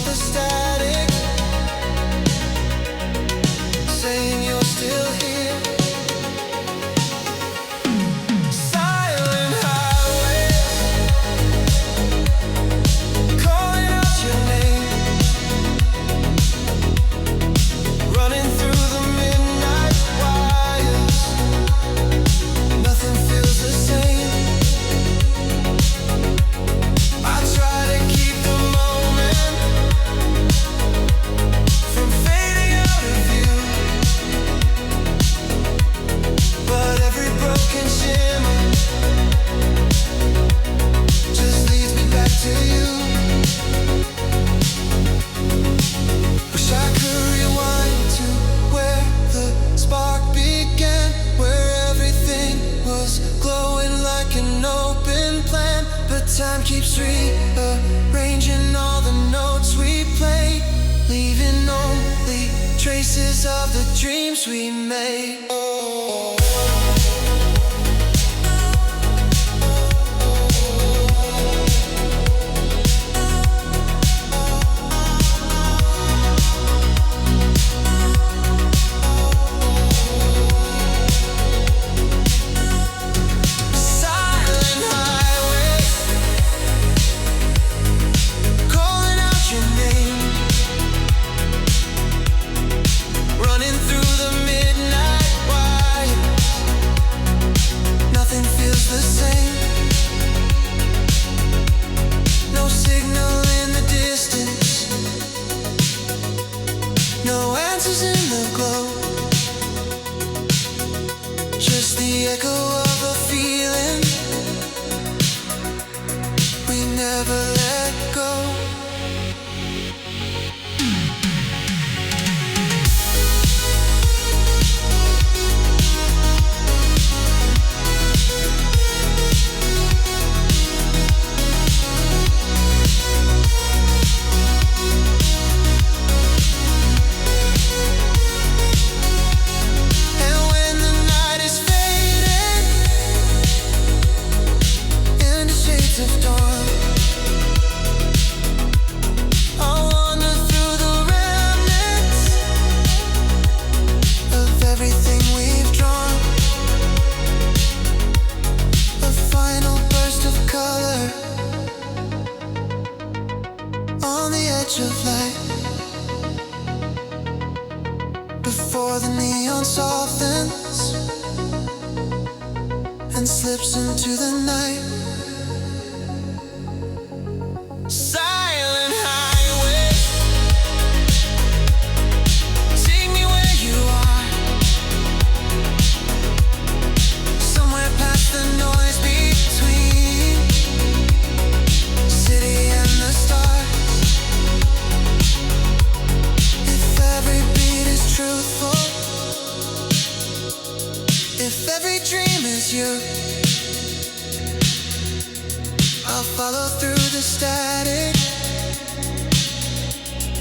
the static, saying you're still here. Silent highways, calling out your name, running through the midnight wires. Nothing feels the same. I try to keep the moment from fading out of view, but every broken shimmer just leads me back to you. Wish I could rewind to where the spark began, where everything was glowing like an open plan. But time keeps rearranging all the notes we play, leaving only traces of the dreams we made. Silent highway, calling out your name, running through the midnight wire. Nothing feels the same. No signal in the distance, no answers in the glow, just the echo of a feeling we never let go. And when the night is fading into shades of dawn, I'll wander through the remnants of everything we've drawn. A final burst of color on the edge of light, before the neon softens and slips into the night. Silent highway, take me where you are, somewhere past the noise between city and the stars. If every beat is truthful, if every dream is you, I'll follow through the static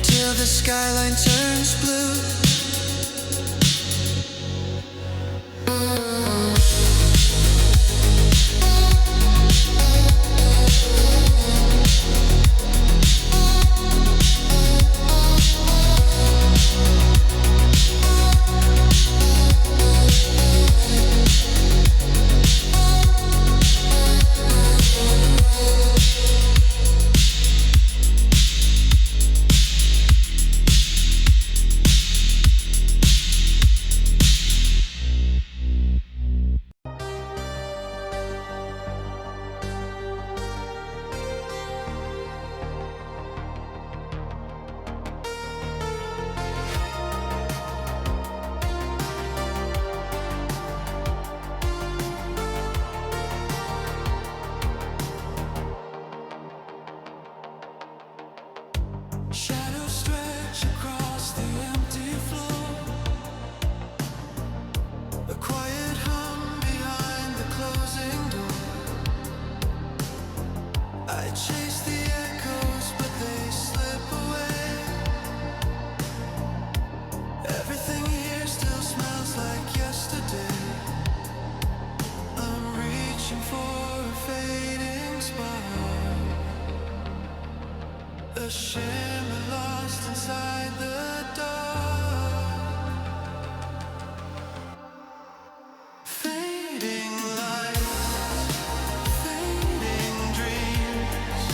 till the skyline turns blue. A shimmer lost inside the dark. Fading lights, fading dreams.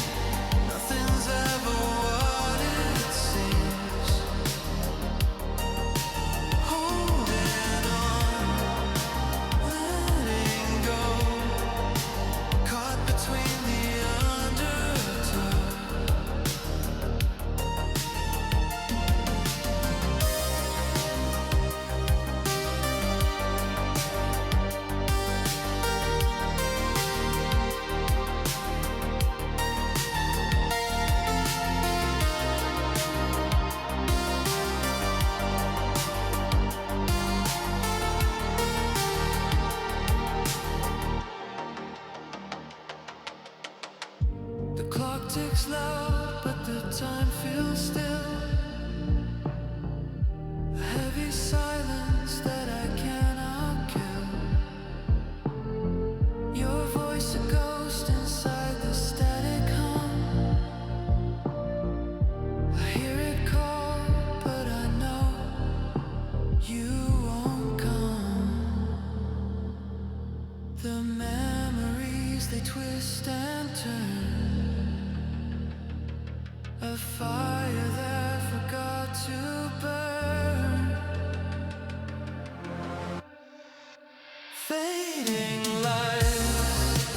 Nothing's ever what it seems. Holding on, letting go. Caught between the undertow. The clock ticks loud, but the time feels still. A heavy silence that I cannot kill. Your voice a ghost inside the static hum. I hear it call, but I know you won't come. The memories, they twist and turn. A fire that forgot to burn. Fading lights,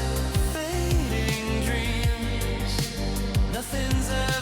fading dreams. Nothing's ever